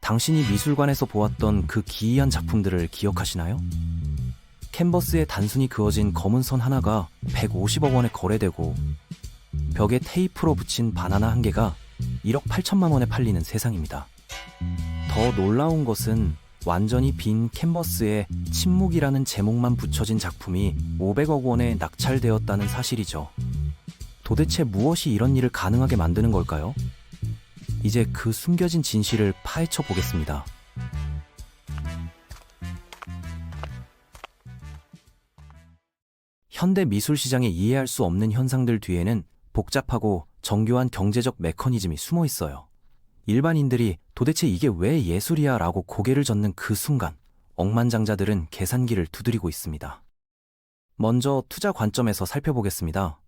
당신이 미술관에서 보았던 그 기이한 작품들을 기억하시나요? 캔버스에 단순히 그어진 검은 선 하나가 150억 원에 거래되고 벽에 테이프로 붙인 바나나 한 개가 1억 8천만 원에 팔리는 세상입니다. 더 놀라운 것은 완전히 빈 캔버스에 침묵이라는 제목만 붙여진 작품이 500억 원에 낙찰되었다는 사실이죠. 도대체 무엇이 이런 일을 가능하게 만드는 걸까요? 이제 그 숨겨진 진실을 파헤쳐 보겠습니다. 현대 미술 시장에 이해할 수 없는 현상들 뒤에는 복잡하고 정교한 경제적 메커니즘이 숨어 있어요. 일반인들이 도대체 이게 왜 예술이야 라고 고개를 젓는 그 순간, 억만장자들은 계산기를 두드리고 있습니다. 먼저 투자 관점에서 살펴보겠습니다.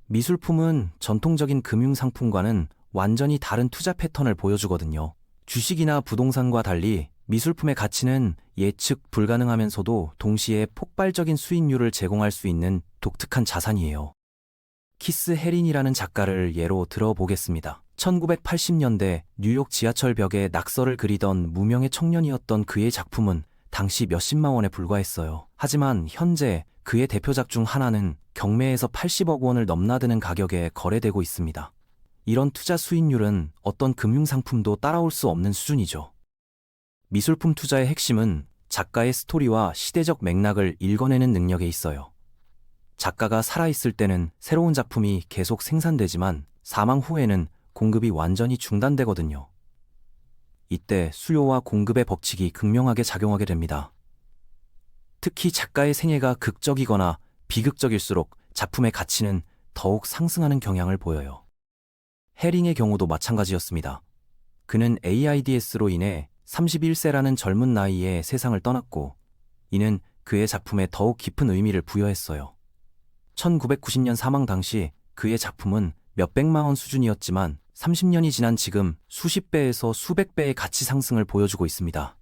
미술품은 전통적인 금융상품과는 완전히 다른 투자 패턴을 보여주거든요. 주식이나 부동산과 달리 미술품의 가치는 예측 불가능하면서도 동시에 폭발적인 수익률을 제공할 수 있는 독특한 자산이에요. 키스 헤린이라는 작가를 예로 들어보겠습니다. 1980년대 뉴욕 지하철 벽에 낙서를 그리던 무명의 청년이었던 그의 작품은 당시 몇십만 원에 불과했어요. 하지만 현재 그의 대표작 중 하나는 경매에서 80억 원을 넘나드는 가격에 거래되고 있습니다. 이런 투자 수익률은 어떤 금융상품도 따라올 수 없는 수준이죠. 미술품 투자의 핵심은 작가의 스토리와 시대적 맥락을 읽어내는 능력에 있어요. 작가가 살아있을 때는 새로운 작품이 계속 생산되지만 사망 후에는 공급이 완전히 중단되거든요. 이때 수요와 공급의 법칙이 극명하게 작용하게 됩니다. 특히 작가의 생애가 극적이거나 비극적일수록 작품의 가치는 더욱 상승하는 경향을 보여요. 해링의 경우도 마찬가지였습니다. 그는 AIDS로 인해 31세라는 젊은 나이에 세상을 떠났고, 이는 그의 작품에 더욱 깊은 의미를 부여했어요. 1990년 사망 당시 그의 작품은 몇백만 원 수준이었지만 30년이 지난 지금 수십 배에서 수백 배의 가치 상승을 보여주고 있습니다.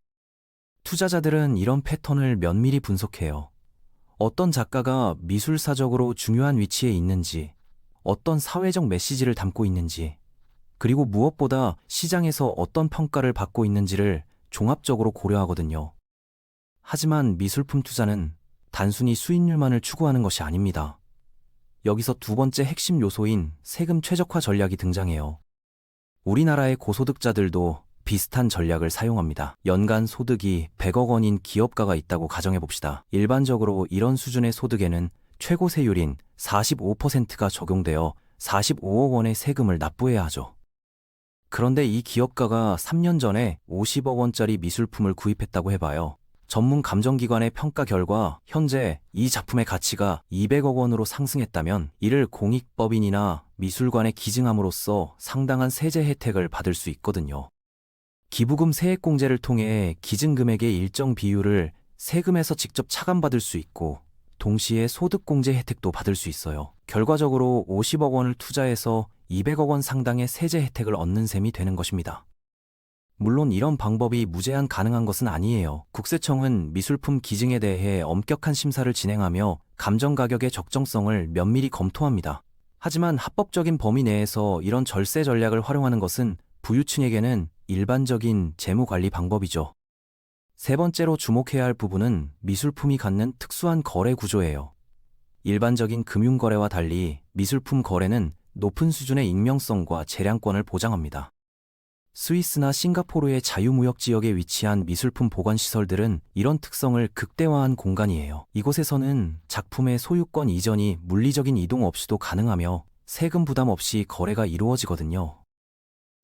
투자자들은 이런 패턴을 면밀히 분석해요. 어떤 작가가 미술사적으로 중요한 위치에 있는지, 어떤 사회적 메시지를 담고 있는지, 그리고 무엇보다 시장에서 어떤 평가를 받고 있는지를 종합적으로 고려하거든요. 하지만 미술품 투자는 단순히 수익률만을 추구하는 것이 아닙니다. 여기서 두 번째 핵심 요소인 세금 최적화 전략이 등장해요. 우리나라의 고소득자들도 비슷한 전략을 사용합니다. 연간 소득이 100억 원인 기업가가 있다고 가정해봅시다. 일반적으로 이런 수준의 소득에는 최고 세율인 45%가 적용되어 45억 원의 세금을 납부해야 하죠. 그런데 이 기업가가 3년 전에 50억 원짜리 미술품을 구입했다고 해봐요. 전문 감정기관의 평가 결과 현재 이 작품의 가치가 200억 원으로 상승했다면 이를 공익법인이나 미술관에 기증함으로써 상당한 세제 혜택을 받을 수 있거든요. 기부금 세액공제를 통해 기증금액의 일정 비율을 세금에서 직접 차감받을 수 있고 동시에 소득공제 혜택도 받을 수 있어요. 결과적으로 50억 원을 투자해서 200억 원 상당의 세제 혜택을 얻는 셈이 되는 것입니다. 물론 이런 방법이 무제한 가능한 것은 아니에요. 국세청은 미술품 기증에 대해 엄격한 심사를 진행하며 감정 가격의 적정성을 면밀히 검토합니다. 하지만 합법적인 범위 내에서 이런 절세 전략을 활용하는 것은 부유층에게는 일반적인 재무관리 방법이죠. 세 번째로 주목해야 할 부분은 미술품이 갖는 특수한 거래 구조예요. 일반적인 금융거래와 달리 미술품 거래는 높은 수준의 익명성과 재량권을 보장합니다. 스위스나 싱가포르의 자유무역 지역에 위치한 미술품 보관시설들은 이런 특성을 극대화한 공간이에요. 이곳에서는 작품의 소유권 이전이 물리적인 이동 없이도 가능하며 세금 부담 없이 거래가 이루어지거든요.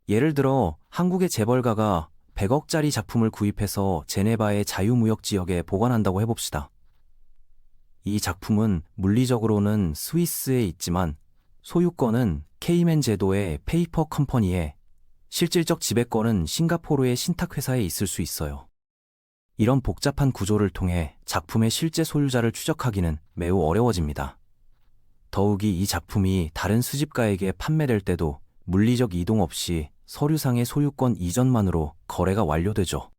예를 들어 한국의 재벌가가 100억짜리 작품을 구입해서 제네바의 자유무역 지역에 보관한다고 해봅시다. 이 작품은 물리적으로는 스위스에 있지만 소유권은 케이맨 제도의 페이퍼 컴퍼니에, 실질적 지배권은 싱가포르의 신탁회사에 있을 수 있어요. 이런 복잡한 구조를 통해 작품의 실제 소유자를 추적하기는 매우 어려워집니다. 더욱이 이 작품이 다른 수집가에게 판매될 때도 물리적 이동 없이 서류상의 소유권 이전만으로 거래가 완료되죠.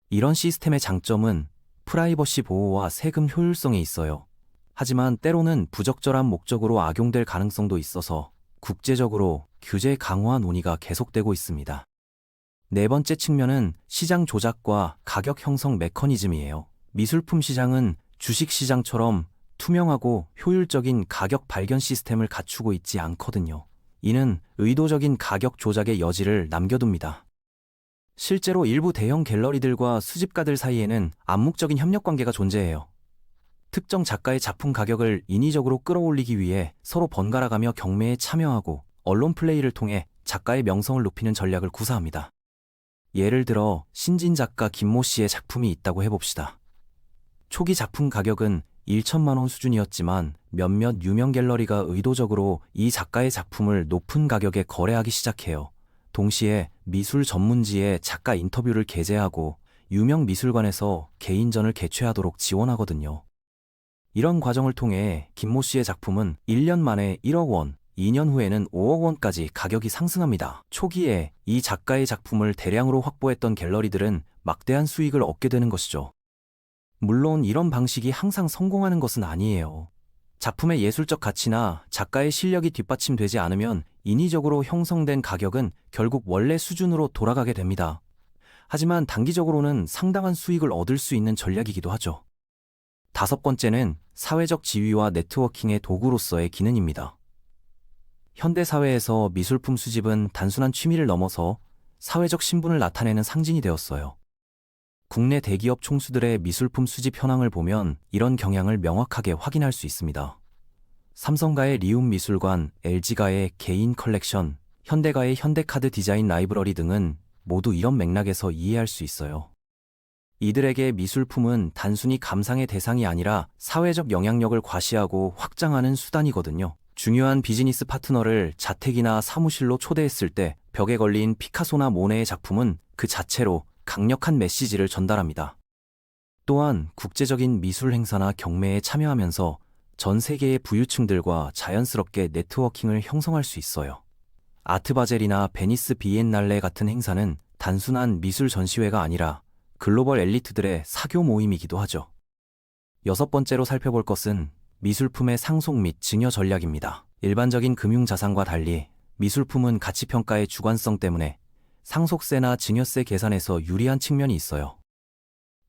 이런 시스템의 장점은 프라이버시 보호와 세금 효율성에 있어요. 하지만 때로는 부적절한 목적으로 악용될 가능성도 있어서 국제적으로 규제 강화 논의가 계속되고 있습니다. 네 번째 측면은 시장 조작과 가격 형성 메커니즘이에요. 미술품 시장은 주식 시장처럼 투명하고 효율적인 가격 발견 시스템을 갖추고 있지 않거든요. 이는 의도적인 가격 조작의 여지를 남겨둡니다. 실제로 일부 대형 갤러리들과 수집가들 사이에는 암묵적인 협력 관계가 존재해요. 특정 작가의 작품 가격을 인위적으로 끌어올리기 위해 서로 번갈아가며 경매에 참여하고 언론 플레이를 통해 작가의 명성을 높이는 전략을 구사합니다. 예를 들어 신진 작가 김모 씨의 작품이 있다고 해봅시다. 초기 작품 가격은 1천만 원 수준이었지만 몇몇 유명 갤러리가 의도적으로 이 작가의 작품을 높은 가격에 거래하기 시작해요. 동시에 미술 전문지에 작가 인터뷰를 게재하고 유명 미술관에서 개인전을 개최하도록 지원하거든요. 이런 과정을 통해 김모 씨의 작품은 1년 만에 1억 원, 2년 후에는 5억 원까지 가격이 상승합니다. 초기에 이 작가의 작품을 대량으로 확보했던 갤러리들은 막대한 수익을 얻게 되는 것이죠. 물론 이런 방식이 항상 성공하는 것은 아니에요. 작품의 예술적 가치나 작가의 실력이 뒷받침되지 않으면 인위적으로 형성된 가격은 결국 원래 수준으로 돌아가게 됩니다. 하지만 단기적으로는 상당한 수익을 얻을 수 있는 전략이기도 하죠. 다섯 번째는 사회적 지위와 네트워킹의 도구로서의 기능입니다. 현대사회에서 미술품 수집은 단순한 취미를 넘어서 사회적 신분을 나타내는 상징이 되었어요. 국내 대기업 총수들의 미술품 수집 현황을 보면 이런 경향을 명확하게 확인할 수 있습니다. 삼성가의 리움 미술관, LG가의 개인 컬렉션, 현대가의 현대카드 디자인 라이브러리 등은 모두 이런 맥락에서 이해할 수 있어요. 이들에게 미술품은 단순히 감상의 대상이 아니라 사회적 영향력을 과시하고 확장하는 수단이거든요. 중요한 비즈니스 파트너를 자택이나 사무실로 초대했을 때 벽에 걸린 피카소나 모네의 작품은 그 자체로 강력한 메시지를 전달합니다. 또한 국제적인 미술 행사나 경매에 참여하면서 전 세계의 부유층들과 자연스럽게 네트워킹을 형성할 수 있어요. 아트바젤이나 베니스 비엔날레 같은 행사는 단순한 미술 전시회가 아니라 글로벌 엘리트들의 사교 모임이기도 하죠. 여섯 번째로 살펴볼 것은 미술품의 상속 및 증여 전략입니다. 일반적인 금융자산과 달리 미술품은 가치평가의 주관성 때문에 상속세나 증여세 계산에서 유리한 측면이 있어요.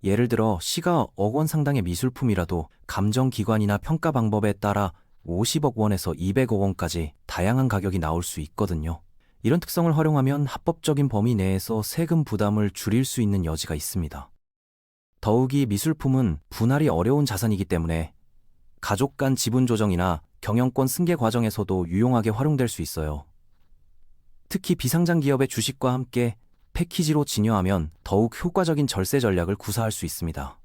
예를 들어 시가 억 원 상당의 미술품이라도 감정기관이나 평가 방법에 따라 50억 원에서 200억 원까지 다양한 가격이 나올 수 있거든요. 이런 특성을 활용하면 합법적인 범위 내에서 세금 부담을 줄일 수 있는 여지가 있습니다. 더욱이 미술품은 분할이 어려운 자산이기 때문에 가족 간 지분 조정이나 경영권 승계 과정에서도 유용하게 활용될 수 있어요. 특히 비상장 기업의 주식과 함께 패키지로 증여하면 더욱 효과적인 절세 전략을 구사할 수 있습니다.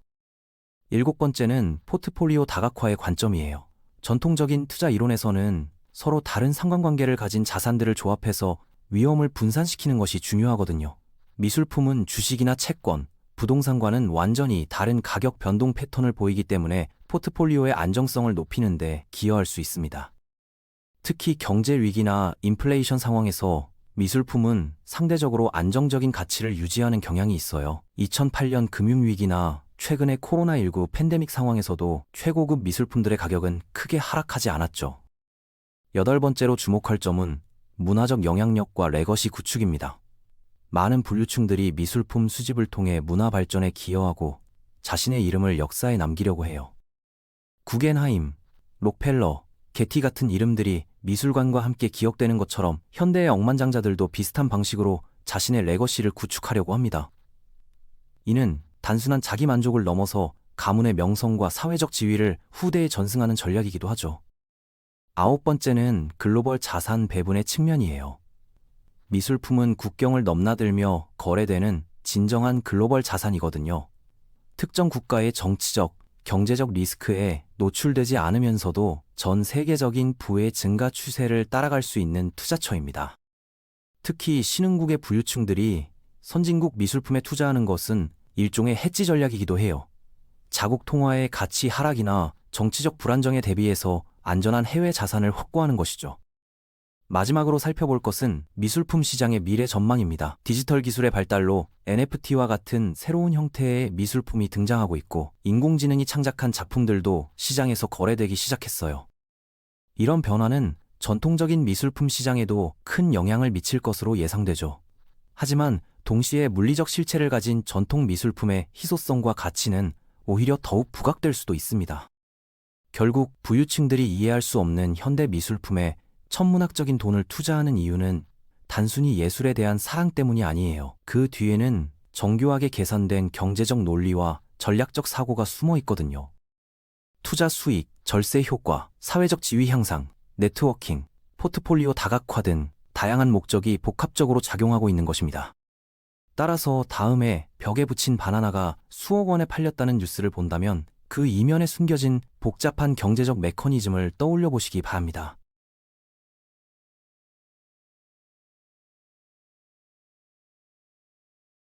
일곱 번째는 포트폴리오 다각화의 관점이에요. 전통적인 투자 이론에서는 서로 다른 상관관계를 가진 자산들을 조합해서 위험을 분산시키는 것이 중요하거든요. 미술품은 주식이나 채권, 부동산과는 완전히 다른 가격 변동 패턴을 보이기 때문에 포트폴리오의 안정성을 높이는 데 기여할 수 있습니다. 특히 경제 위기나 인플레이션 상황에서 미술품은 상대적으로 안정적인 가치를 유지하는 경향이 있어요. 2008년 금융위기나 최근의 코로나19 팬데믹 상황에서도 최고급 미술품들의 가격은 크게 하락하지 않았죠. 여덟 번째로 주목할 점은 문화적 영향력과 레거시 구축입니다. 많은 부유층들이 미술품 수집을 통해 문화 발전에 기여하고 자신의 이름을 역사에 남기려고 해요. 구겐하임, 록펠러, 게티 같은 이름들이 미술관과 함께 기억되는 것처럼 현대의 억만장자들도 비슷한 방식으로 자신의 레거시를 구축하려고 합니다. 이는 단순한 자기 만족을 넘어서 가문의 명성과 사회적 지위를 후대에 전승하는 전략이기도 하죠. 아홉 번째는 글로벌 자산 배분의 측면이에요. 미술품은 국경을 넘나들며 거래되는 진정한 글로벌 자산이거든요. 특정 국가의 정치적, 경제적 리스크에 노출되지 않으면서도 전 세계적인 부의 증가 추세를 따라갈 수 있는 투자처입니다. 특히 신흥국의 부유층들이 선진국 미술품에 투자하는 것은 일종의 해지 전략이기도 해요. 자국 통화의 가치 하락이나 정치적 불안정에 대비해서 안전한 해외 자산을 확보하는 것이죠. 마지막으로 살펴볼 것은 미술품 시장의 미래 전망입니다. 디지털 기술의 발달로 NFT와 같은 새로운 형태의 미술품이 등장하고 있고 인공지능이 창작한 작품들도 시장에서 거래되기 시작했어요. 이런 변화는 전통적인 미술품 시장에도 큰 영향을 미칠 것으로 예상되죠. 하지만 동시에 물리적 실체를 가진 전통 미술품의 희소성과 가치는 오히려 더욱 부각될 수도 있습니다. 결국 부유층들이 이해할 수 없는 현대 미술품에 천문학적인 돈을 투자하는 이유는 단순히 예술에 대한 사랑 때문이 아니에요. 그 뒤에는 정교하게 계산된 경제적 논리와 전략적 사고가 숨어 있거든요. 투자 수익, 절세 효과, 사회적 지위 향상, 네트워킹, 포트폴리오 다각화 등 다양한 목적이 복합적으로 작용하고 있는 것입니다. 따라서 다음에 벽에 붙인 바나나가 수억 원에 팔렸다는 뉴스를 본다면 그 이면에 숨겨진 복잡한 경제적 메커니즘을 떠올려 보시기 바랍니다.